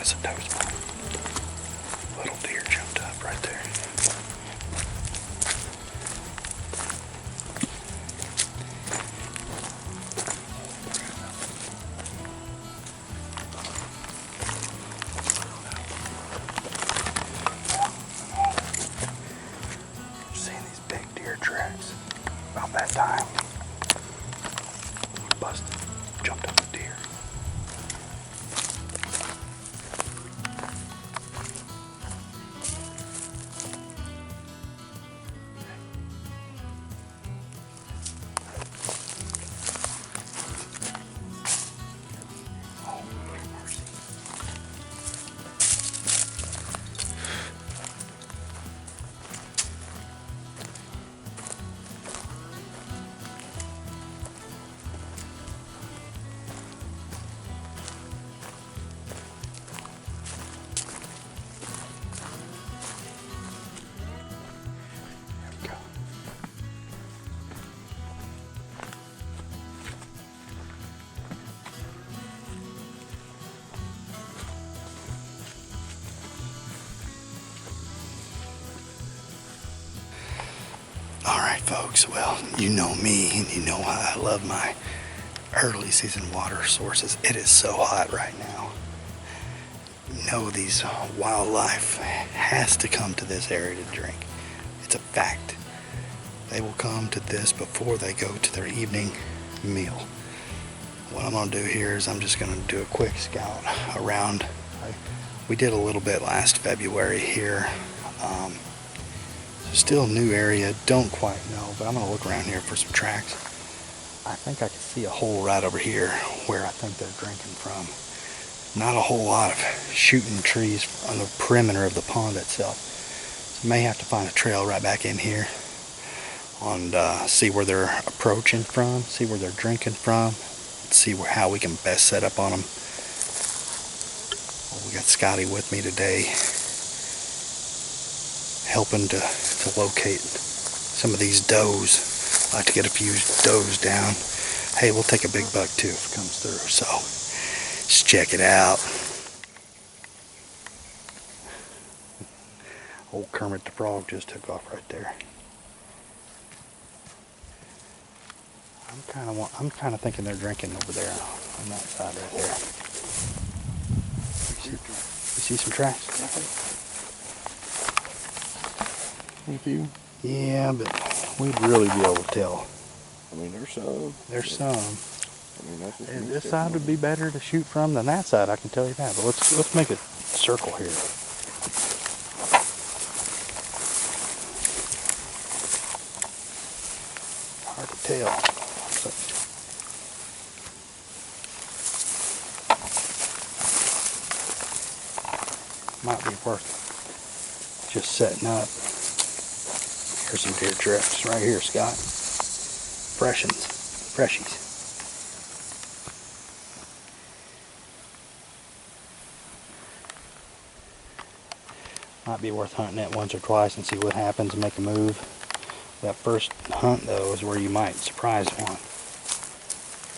That's a toe spot. Little deer jumped up right there. Seeing these big deer tracks. About that time, busted, jumped up a deer. Alright folks, well, you know me and you know how I love my early season water sources. It is so hot right now. You know these wildlife has to come to this area to drink. It's a fact. They will come to this before they go to their evening meal. What I'm going to do here is I'm just going to do a quick scout around. We did a little bit last February here. Still a new area, don't quite know, but I'm going to look around here for some tracks. I think I can see a hole right over here where I think they're drinking from. Not a whole lot of shooting trees on the perimeter of the pond itself. So may have to find a trail right back in here and see where they're approaching from, see where they're drinking from, see how we can best set up on them. Well, we got Scotty with me today, helping to locate some of these does. I like to get a few does down. Hey, we'll take a big buck too if it comes through, so let's check it out. Old Kermit the Frog just took off right there. I'm kind of thinking they're drinking over there on that side right there. You see some tracks? A few? Yeah, but we'd really be able to tell. I mean, there's some. There's some. I mean, that's And this side would be better to shoot from than that side, I can tell you that. But let's make a circle here. Hard to tell. Might be worth just setting up. Here's some deer tracks right here, Scott. Freshies. Might be worth hunting it once or twice and see what happens and make a move. That first hunt though is where you might surprise one.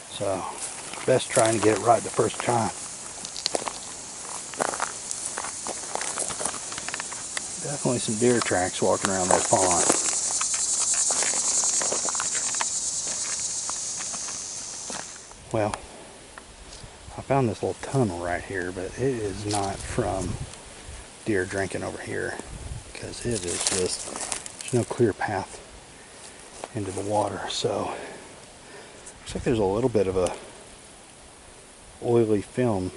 So best trying to get it right the first time. Definitely some deer tracks walking around that pond. Well, I found this little tunnel right here, but it is not from deer drinking over here, because it is just, there's no clear path into the water. So looks like there's a little bit of a oily film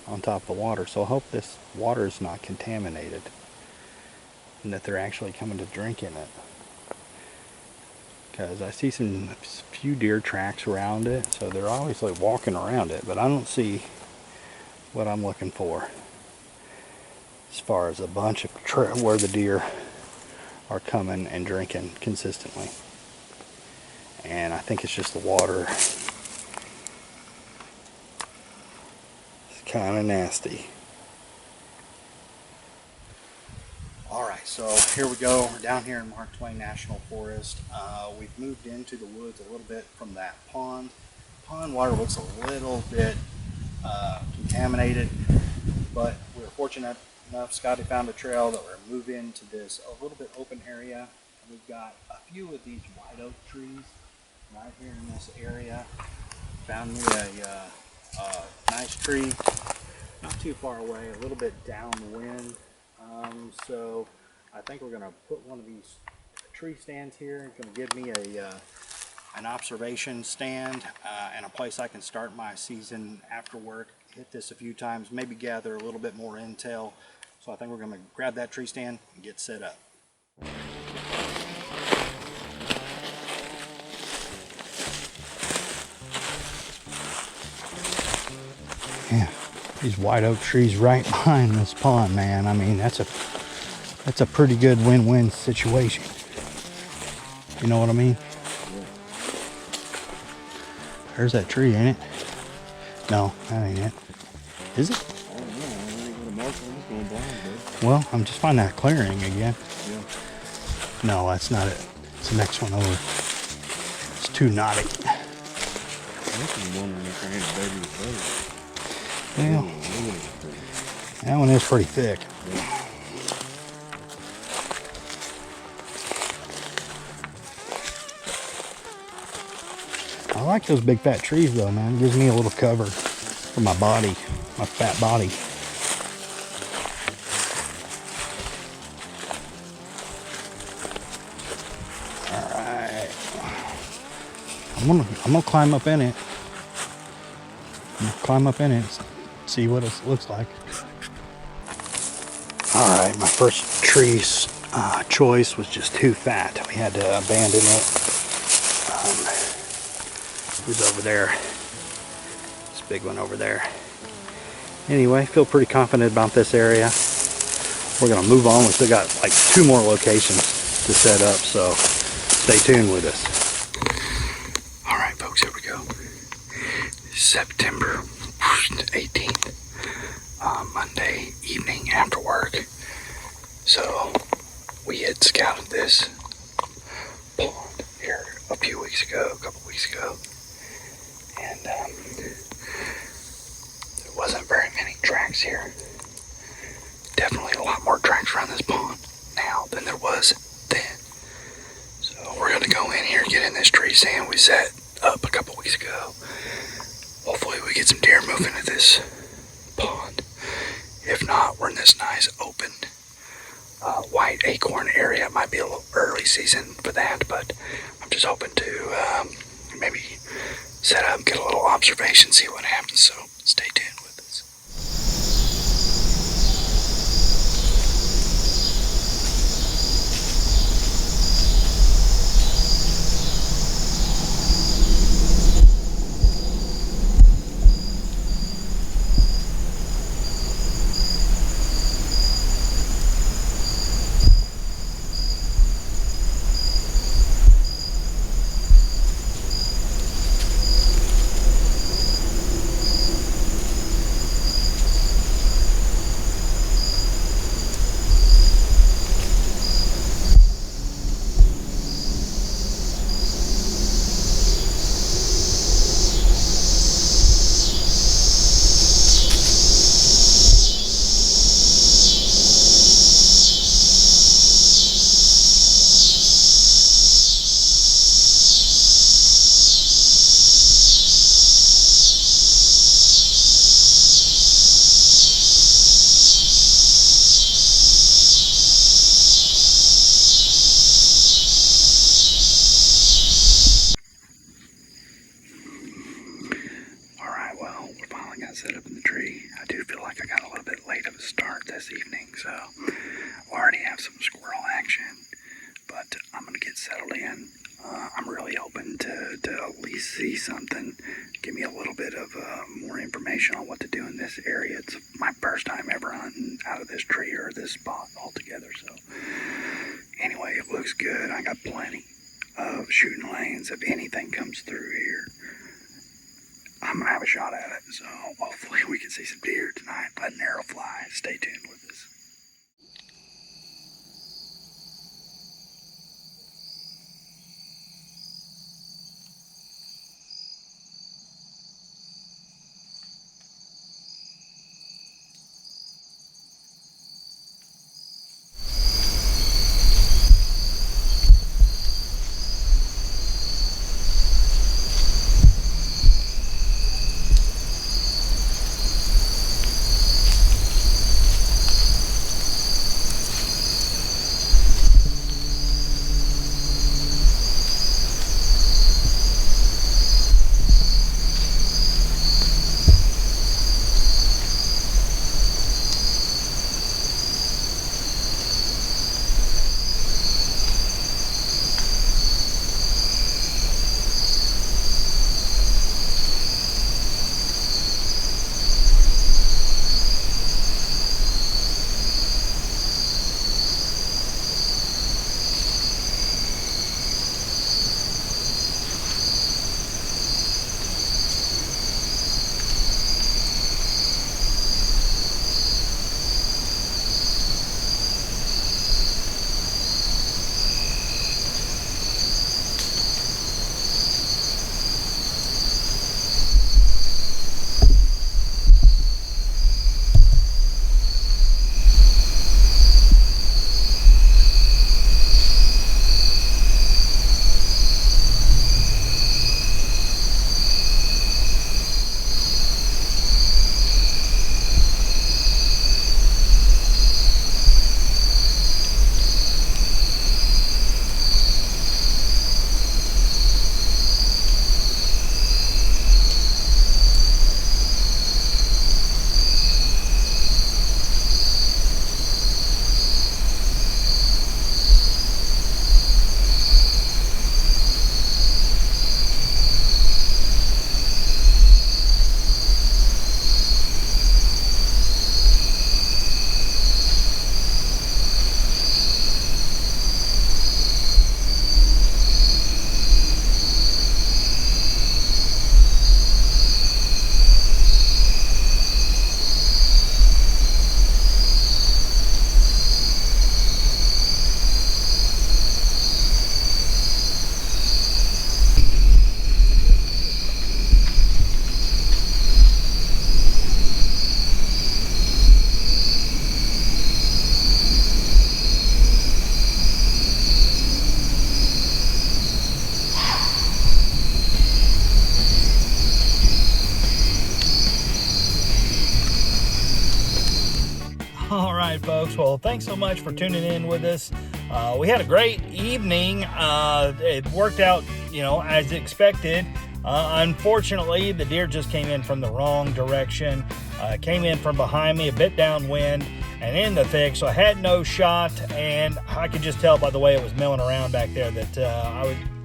on top of the water, so I hope this water is not contaminated and that they're actually coming to drink in it, because I see some few deer tracks around it, so they're obviously walking around it, but I don't see what I'm looking for as far as a bunch of where the deer are coming and drinking consistently. And I think it's just the water. It's kind of nasty. Alright, so here we go. We're down here in Mark Twain National Forest. We've moved into the woods a little bit from that pond. Pond water looks a little bit contaminated, but we were fortunate enough, Scotty found a trail that we're moving into this a little bit open area. And we've got a few of these white oak trees right here in this area. Found me a nice tree, not too far away, a little bit downwind. So I think we're gonna put one of these tree stands here. It's gonna give me an observation stand and a place I can start my season after work. Hit this a few times, maybe gather a little bit more intel. So I think we're gonna grab that tree stand and get set up. Yeah, these white oak trees right behind this pond, man. I mean, that's a pretty good win-win situation. You know what I mean? Yeah. There's that tree, ain't it? No, that ain't it. Is it? I don't know. I ain't got a mark on this going blind, bud. Well, I'm just finding that clearing again. Yeah. No, that's not it. It's the next one over. It's too knotty. This is wondering if I had a baby with those. Well, Ooh, that one is pretty thick. yeah. I like those big fat trees though, man. It gives me a little cover for my body, my fat body. All right. I'm gonna climb up in it. Climb up in it, see what it looks like. All right, my first tree choice was just too fat. We had to abandon it. Who's over there? This big one over there. Anyway, feel pretty confident about this area. We're gonna move on. We still got like 2 more locations to set up, so stay tuned with us. All right, folks, here we go. September 18th, Monday evening after work. So we had scouted this pond here a couple weeks ago, and there wasn't very many tracks here. Definitely a lot more tracks around this pond now than there was then. So we're gonna go in here, get in this tree stand we set up a couple weeks ago. Hopefully we get some deer moving to this pond. If not, we're in this nice open white acorn area. It might be a little early season for that, but I'm just hoping to maybe set up, get a little observation, see what happens. So stay tuned with us. Set up in the tree. I do feel like I got a little bit late of a start this evening, so we already have some squirrel action, but I'm going to get settled in. I'm really hoping to at least see something, give me a little bit of more information on what to do in this area. It's my first time ever hunting out of this tree or this spot altogether, so anyway, it looks good. I got plenty of shooting lanes if anything comes through here. I'm gonna have a shot at it, so hopefully we can see some deer tonight. Let an arrow fly. Stay tuned with us. folks. Well, thanks so much for tuning in with us. We had a great evening. It worked out, as expected. Unfortunately, the deer just came in from the wrong direction. Came in from behind me, a bit downwind and in the thick, so I had no shot, and I could just tell by the way it was milling around back there that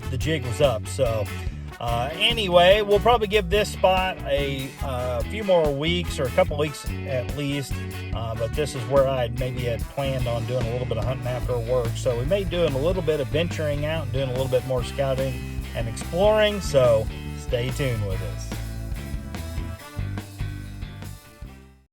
the jig was up. So anyway, we'll probably give this spot a few more weeks, or a couple weeks at least, but this is where I maybe had planned on doing a little bit of hunting after work. So we may be doing a little bit of venturing out and doing a little bit more scouting and exploring, so stay tuned with us.